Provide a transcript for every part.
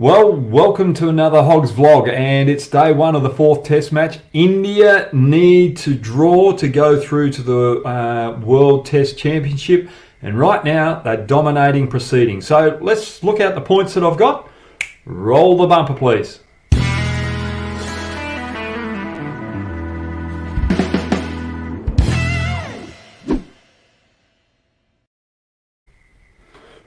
Well, welcome to another Hoggs vlog, and it's day one of the fourth test match. India need to draw to go through to the World Test Championship, and right now they're dominating proceedings. So let's look at the points that I've got. Roll the bumper, please.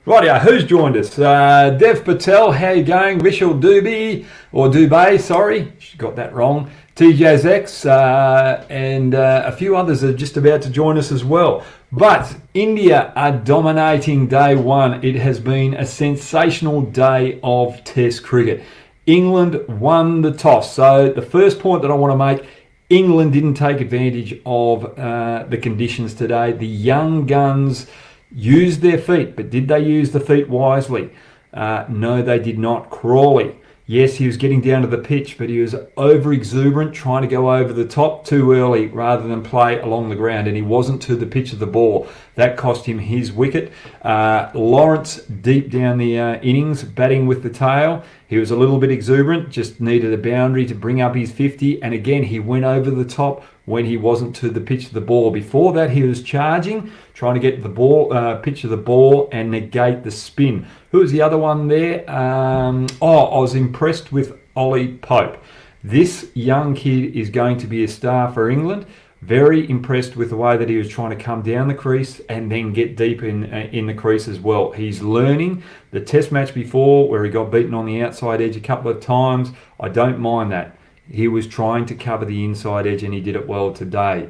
Rightio, who's joined us? Dev Patel, how you going? Vishal Dubey, sorry, got that wrong. TJ's X, and a few others are just about to join us as well. But India are dominating day one. It has been a sensational day of Test cricket. England won the toss. So the first point that I want to make, England didn't take advantage of the conditions today. The young guns used their feet, but did they use the feet wisely? No, they did not. Crawley, yes, he was getting down to the pitch, but he was over exuberant, trying to go over the top too early rather than play along the ground, and he wasn't to the pitch of the ball. That cost him his wicket. Lawrence, deep down the innings, batting with the tail. He was a little bit exuberant, just needed a boundary to bring up his 50, and again, he went over the top when he wasn't to the pitch of the ball. Before that, he was charging, trying to get the ball, pitch of the ball and negate the spin. Who was the other one there? I was impressed with Ollie Pope. This young kid is going to be a star for England. Very impressed with the way that he was trying to come down the crease and then get deep in the crease as well. He's learning. The test match before, where he got beaten on the outside edge a couple of times, I don't mind that. He was trying to cover the inside edge and he did it well today.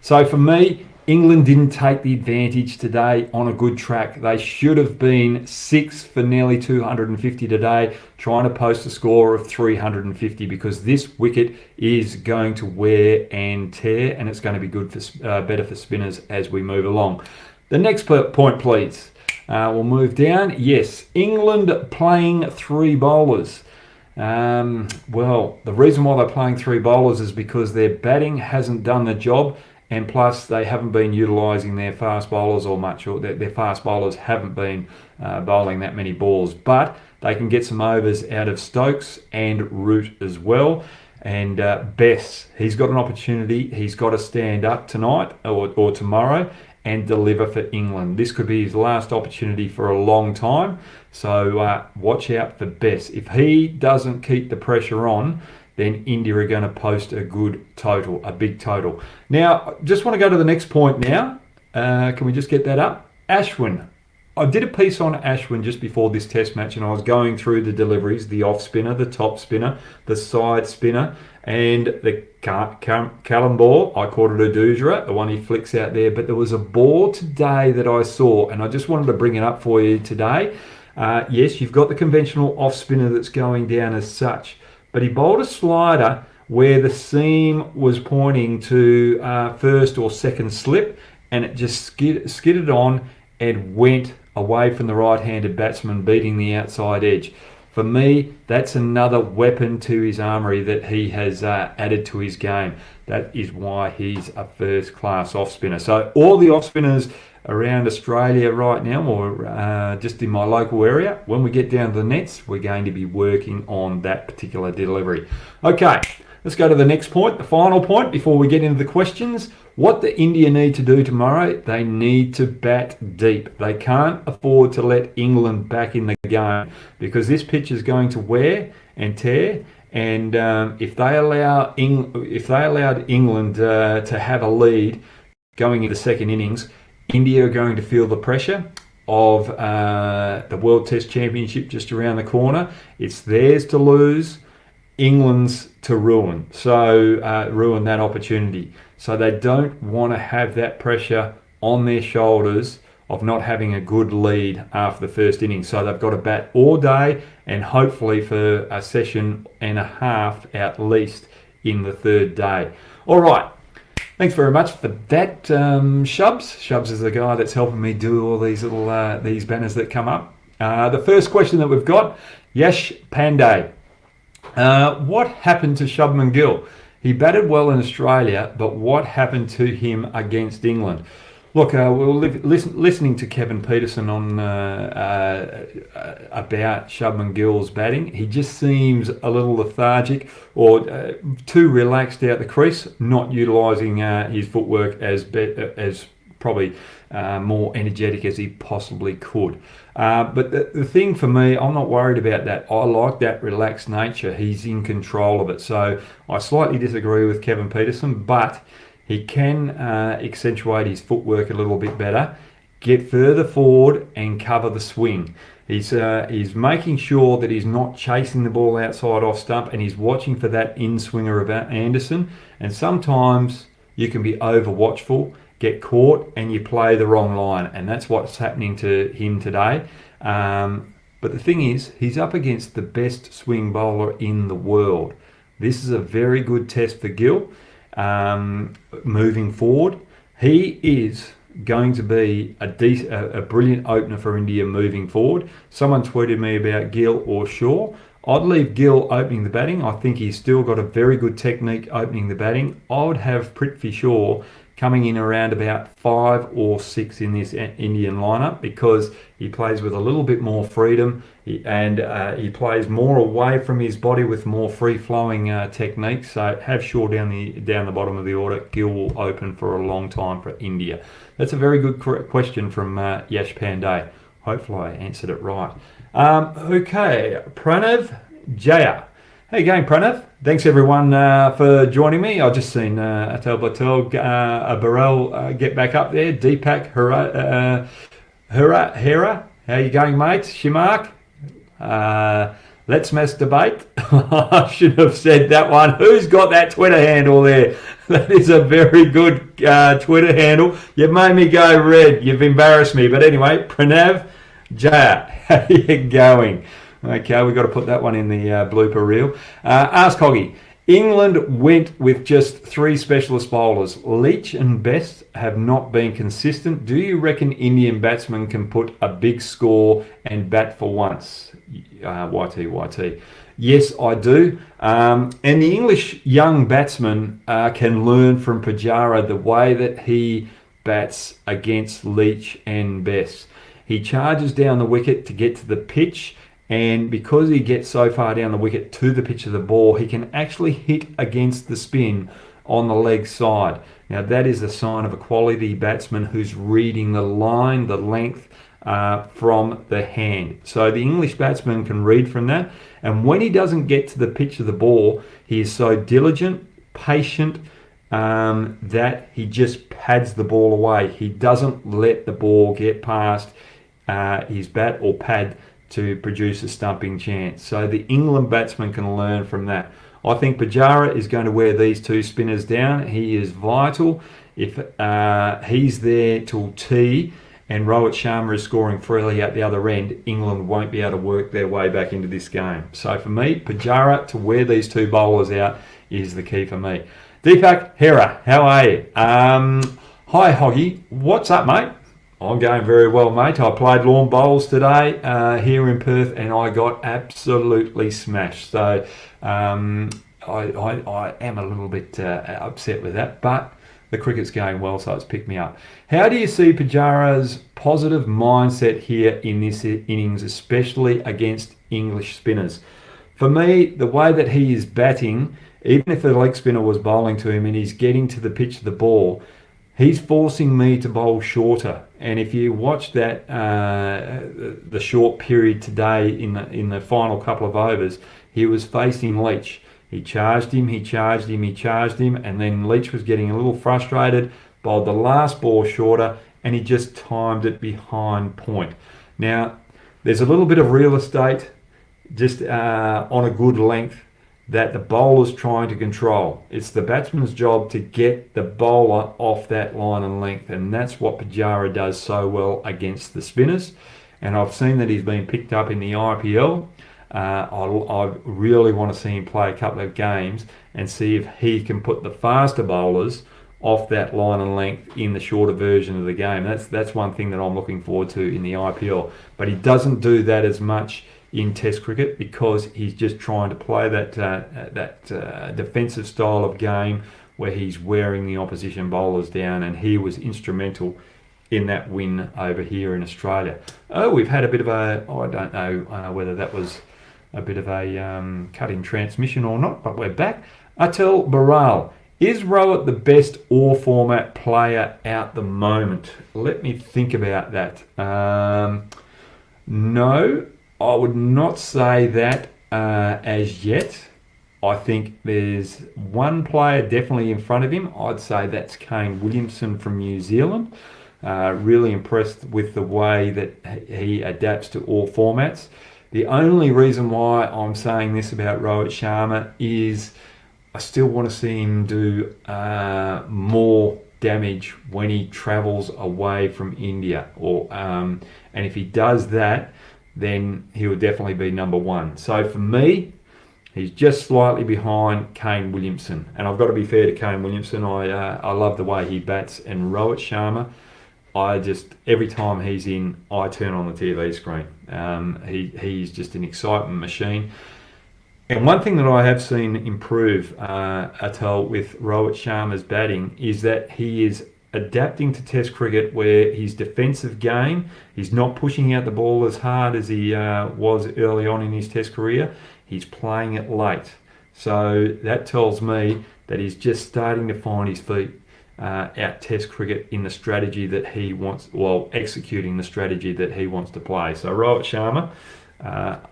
So for me, England didn't take the advantage today on a good track. They should have been 6 for nearly 250 today, trying to post a score of 350, because this wicket is going to wear and tear, and it's going to be good for better for spinners as we move along. The next point, please. We'll move down. Yes, England playing 3 bowlers. Well, the reason why they're playing 3 bowlers is because their batting hasn't done the job, and plus they haven't been utilising their fast bowlers or much, or their fast bowlers haven't been bowling that many balls. But they can get some overs out of Stokes and Root as well. And Bess, he's got an opportunity. He's got to stand up tonight or tomorrow and deliver for England. This could be his last opportunity for a long time. So watch out for Bess. If he doesn't keep the pressure on, then India are going to post a good total, a big total. Now, just want to go to the next point now. Can we just get that up? Ashwin. I did a piece on Ashwin just before this test match, and I was going through the deliveries, the off spinner, the top spinner, the side spinner, and the Callan ball. I called it a doojera, the one he flicks out there. But there was a ball today that I saw, and I just wanted to bring it up for you today. Yes, you've got the conventional off spinner that's going down as such, but he bowled a slider where the seam was pointing to first or second slip, and it just skidded on and went away from the right-handed batsman, beating the outside edge. For me, that's another weapon to his armoury that he has added to his game. That is why he's a first-class off-spinner. So all the off-spinners around Australia right now, or just in my local area, when we get down to the nets, we're going to be working on that particular delivery. Okay, let's go to the next point, the final point, before we get into the questions. What do India need to do tomorrow? They need to bat deep. They can't afford to let England back in the game, because this pitch is going to wear and tear. And if they allowed England to have a lead going into the second innings, India are going to feel the pressure of the World Test Championship just around the corner. It's theirs to lose, England's to ruin. So ruin that opportunity. So they don't want to have that pressure on their shoulders of not having a good lead after the first innings. So they've got to bat all day, and hopefully for a session and a half at least in the third day. All right. Thanks very much for that, Shubs. Shubs is the guy that's helping me do all these little these banners that come up. The first question that we've got, Yash Pandey. What happened to Shubman Gill? He batted well in Australia, but what happened to him against England? Look, listening to Kevin Peterson on about Shubman Gill's batting, he just seems a little lethargic or too relaxed out the crease, not utilising his footwork as probably more energetic as he possibly could. But the thing for me, I'm not worried about that. I like that relaxed nature. He's in control of it. So I slightly disagree with Kevin Peterson, but he can accentuate his footwork a little bit better, get further forward and cover the swing. He's making sure that he's not chasing the ball outside off stump, and he's watching for that in-swinger of Anderson. And sometimes you can be over-watchful, get caught, and you play the wrong line. And that's what's happening to him today. But the thing is, he's up against the best swing bowler in the world. This is a very good test for Gill. Moving forward, he is going to be a brilliant opener for India moving forward. Someone tweeted me about Gill or Shaw. I'd leave Gill opening the batting. I think he's still got a very good technique opening the batting. I would have Prithvi Shaw coming in around about 5 or 6 in this Indian lineup, because he plays with a little bit more freedom and he plays more away from his body with more free-flowing techniques. So have Shaw down the bottom of the order. Gill will open for a long time for India. That's a very good question from Yash Pandey. Hopefully I answered it right. Okay, Pranav Jaya. How you going, Pranav? Thanks everyone for joining me. I've just seen Atal Patel, Burrell get back up there. Deepak Hera. How you going, mate? Shimark. Let's mess debate. I should have said that one. Who's got that Twitter handle there? That is a very good Twitter handle. You've made me go red. You've embarrassed me. But anyway, Pranav Jaya, how you going? Okay, we've got to put that one in the blooper reel. Ask Hoggy. England went with just 3 specialist bowlers. Leach and Best have not been consistent. Do you reckon Indian batsmen can put a big score and bat for once? YT. Yes, I do. And the English young batsman can learn from Pujara the way that he bats against Leach and Best. He charges down the wicket to get to the pitch, and because he gets so far down the wicket to the pitch of the ball, he can actually hit against the spin on the leg side. Now that is a sign of a quality batsman who's reading the line, the length from the hand. So the English batsman can read from that, and when he doesn't get to the pitch of the ball, he is so diligent, patient, that he just pads the ball away. He doesn't let the ball get past his bat or pad to produce a stumping chance. So the England batsman can learn from that. I think Pujara is going to wear these 2 spinners down. He is vital. If he's there till tea and Rohit Sharma is scoring freely at the other end, England won't be able to work their way back into this game. So for me, Pujara to wear these 2 bowlers out is the key for me. Deepak Hera, how are you? Hi Hoggy, what's up, mate? I'm going very well, mate. I played lawn bowls today here in Perth, and I got absolutely smashed. So I am a little bit upset with that, but the cricket's going well, so it's picked me up. How do you see Pujara's positive mindset here in this innings, especially against English spinners? For me, the way that he is batting, even if the leg spinner was bowling to him and he's getting to the pitch of the ball, he's forcing me to bowl shorter. And if you watch that, the short period today in the final couple of overs, he was facing Leach. He charged him, and then Leach was getting a little frustrated, bowled the last ball shorter, and he just timed it behind point. Now, there's a little bit of real estate just on a good length that the bowler's trying to control. It's the batsman's job to get the bowler off that line and length, and that's what Pujara does so well against the spinners. And I've seen that he's been picked up in the IPL. I really want to see him play a couple of games and see if he can put the faster bowlers off that line and length in the shorter version of the game. That's one thing that I'm looking forward to in the IPL. But he doesn't do that as much in Test cricket because he's just trying to play that defensive style of game where he's wearing the opposition bowlers down, and he was instrumental in that win over here in Australia. Oh, we've had a bit of a, I don't know whether that was a bit of a cut in transmission or not, but we're back. Atul Baral, is Rowett the best all format player at the moment? Let me think about that. No, I would not say that as yet. I think there's one player definitely in front of him. I'd say that's Kane Williamson from New Zealand. Really impressed with the way that he adapts to all formats. The only reason why I'm saying this about Rohit Sharma is I still want to see him do more damage when he travels away from India. And if he does that, then he will definitely be number one. So for me, he's just slightly behind Kane Williamson. And I've got to be fair to Kane Williamson. I love the way he bats. And Rohit Sharma, every time he's in, I turn on the TV screen. He's just an excitement machine. And one thing that I have seen improve, Atal, with Rohit Sharma's batting is that he is adapting to Test cricket where his defensive game, he's not pushing out the ball as hard as he was early on in his Test career. He's playing it late. So that tells me that he's just starting to find his feet out Test cricket in the strategy that he wants, executing the strategy that he wants to play. So Rohit Sharma,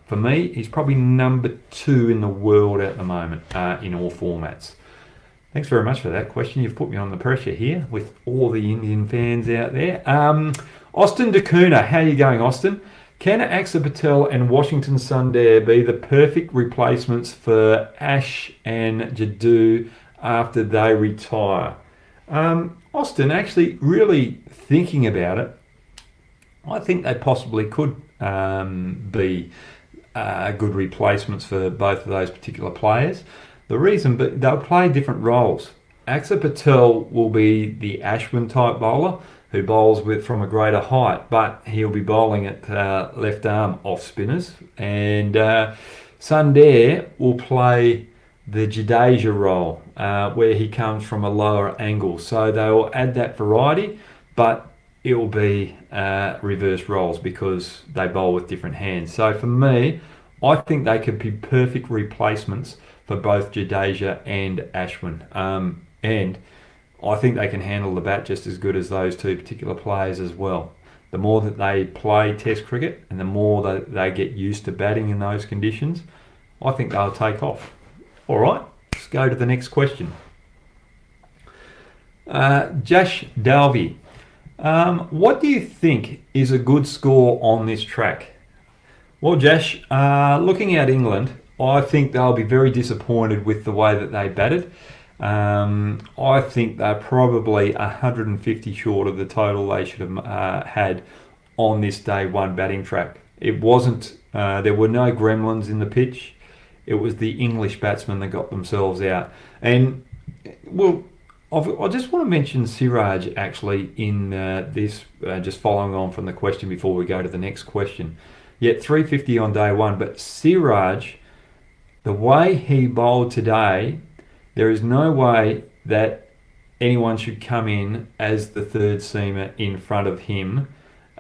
for me, he's probably number 2 in the world at the moment in all formats. Thanks very much for that question. You've put me on the pressure here with all the Indian fans out there. Austin D'Cunha, how are you going, Austin? Can Axar Patel and Washington Sundar be the perfect replacements for Ash and Jadoo after they retire? Austin, actually really thinking about it, I think they possibly could be good replacements for both of those particular players. The reason, but they'll play different roles. Axar Patel will be the Ashwin type bowler who bowls from a greater height, but he'll be bowling at left arm off spinners. And Sundar will play the Jadeja role where he comes from a lower angle. So they'll add that variety, but it will be reverse roles because they bowl with different hands. So for me, I think they could be perfect replacements for both Jadeja and Ashwin. And I think they can handle the bat just as good as those two particular players as well. The more that they play Test cricket and the more that they get used to batting in those conditions, I think they'll take off. All right, let's go to the next question. Jash Dalvi, what do you think is a good score on this track? Well, Jash, looking at England, I think they'll be very disappointed with the way that they batted. I think they're probably 150 short of the total they should have had on this day one batting track. It wasn't, there were no gremlins in the pitch. It was the English batsmen that got themselves out. And, well, I just want to mention Siraj actually in this, just following on from the question before we go to the next question. Yeah, 350 on day one, but Siraj, the way he bowled today, there is no way that anyone should come in as the third seamer in front of him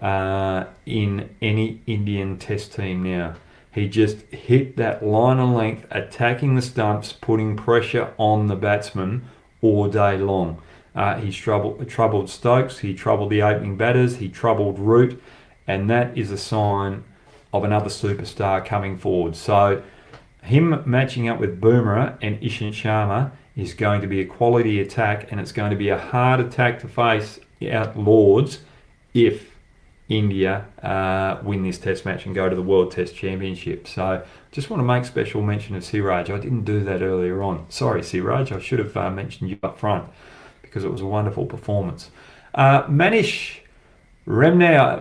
in any Indian Test team now. He just hit that line of length, attacking the stumps, putting pressure on the batsman all day long. He troubled Stokes, he troubled the opening batters, he troubled Root, and that is a sign of another superstar coming forward. So him matching up with Bumrah and Ishant Sharma is going to be a quality attack, and it's going to be a hard attack to face out Lords if India win this Test match and go to the World Test Championship. So just want to make special mention of Siraj. I didn't do that earlier on. Sorry, Siraj. I should have mentioned you up front because it was a wonderful performance. Manish Remnar,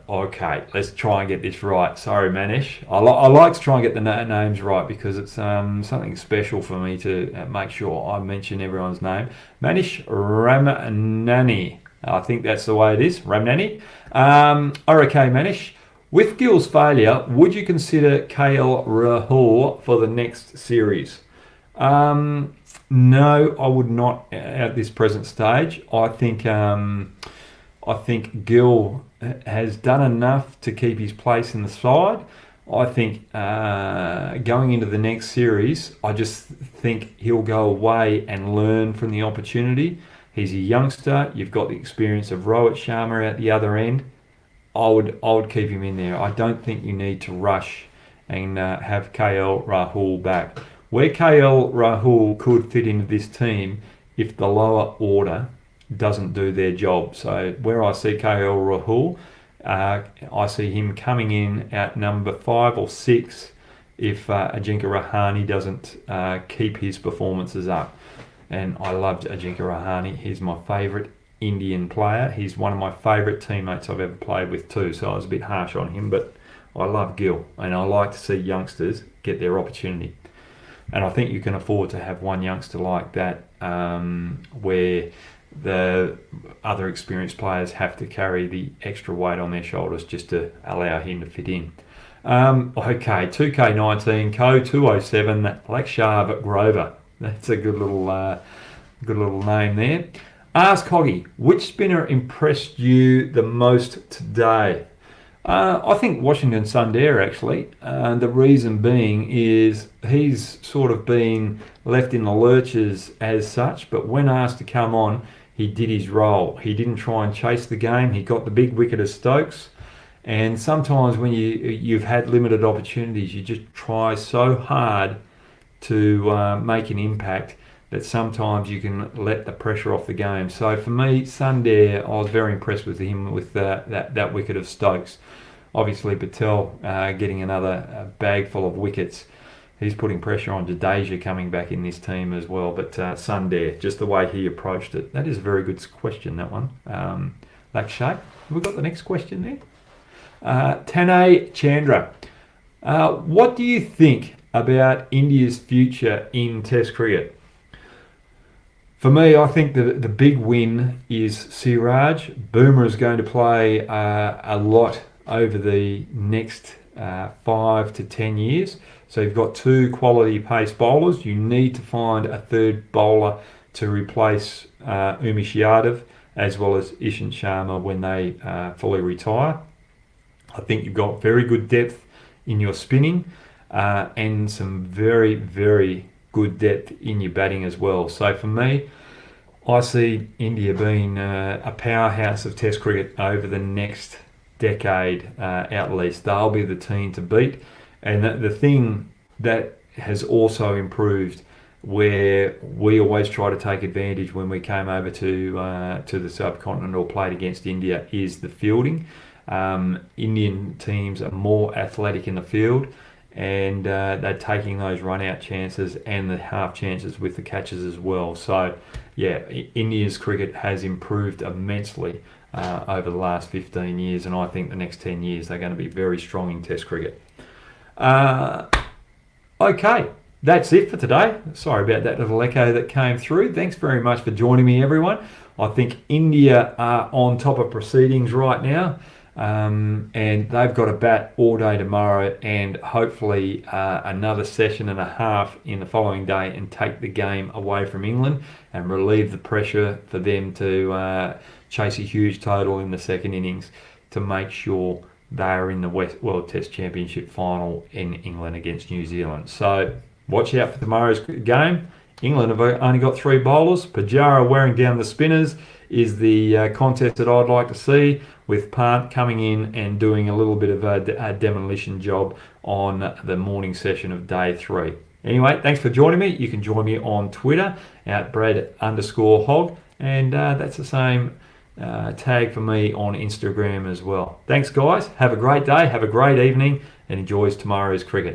okay, let's try and get this right. Sorry, Manish. I like to try and get the names right because it's something special for me to make sure I mention everyone's name. Manish Ramnani. I think that's the way it is, Ramnani. Okay, Manish. With Gill's failure, would you consider KL Rahul for the next series? No, I would not at this present stage. I think Gill has done enough to keep his place in the side. I think going into the next series, I just think he'll go away and learn from the opportunity. He's a youngster. You've got the experience of Rohit Sharma at the other end. I would keep him in there. I don't think you need to rush and have KL Rahul back. Where KL Rahul could fit into this team if the lower order doesn't do their job. So where I see KL Rahul, I see him coming in at number 5 or 6 if Ajinkya Rahane doesn't keep his performances up. And I loved Ajinkya Rahane. He's my favourite Indian player. He's one of my favourite teammates I've ever played with too, so I was a bit harsh on him, but I love Gill, and I like to see youngsters get their opportunity. And I think you can afford to have one youngster like that, where the other experienced players have to carry the extra weight on their shoulders just to allow him to fit in. Okay, 2K19, Co 207, Lakshav Grover. That's a good little name there. Ask Hoggy, which spinner impressed you the most today? I think Washington Sundar actually. The reason being is he's sort of been left in the lurches as such, but when asked to come on, he did his role. He didn't try and chase the game. He got the big wicket of Stokes. And sometimes when you've had limited opportunities, you just try so hard to make an impact that sometimes you can let the pressure off the game. So for me, Sundar, I was very impressed with him with that wicket of Stokes. Obviously, Patel getting another bag full of wickets. He's putting pressure on Jadeja coming back in this team as well. But Sundar, just the way he approached it. That is a very good question, that one. Lakshay, have we got the next question there? Tanay Chandra. What do you think about India's future in Test cricket? For me, I think the big win is Siraj. Bumrah is going to play a lot over the next 5 to 10 years. So you've got 2 quality pace bowlers. You need to find a third bowler to replace Umesh Yadav as well as Ishant Sharma when they fully retire. I think you've got very good depth in your spinning and some very, very good depth in your batting as well. So for me, I see India being a powerhouse of Test cricket over the next decade at least. They'll be the team to beat. And the thing that has also improved, where we always try to take advantage when we came over to the subcontinent or played against India, is the fielding. Indian teams are more athletic in the field, and they're taking those run-out chances and the half chances with the catches as well. So, yeah, India's cricket has improved immensely over the last 15 years, and I think the next 10 years they're going to be very strong in Test cricket. Okay, that's it for today. Sorry about that little echo that came through. Thanks very much for joining me, everyone. I think India are on top of proceedings right now. And they've got a bat all day tomorrow, and hopefully another session and a half in the following day, and take the game away from England and relieve the pressure for them to chase a huge total in the second innings to make sure they are in the World Test Championship final in England against New Zealand. So watch out for tomorrow's game. England have only got 3 bowlers. Pujara wearing down the spinners is the contest that I'd like to see, with Pant coming in and doing a little bit of a demolition job on the morning session of day 3. Anyway, thanks for joining me. You can join me on Twitter at Brad_Hogg, and that's the same tag for me on Instagram as well. Thanks, guys. Have a great day, have a great evening, and enjoy tomorrow's cricket.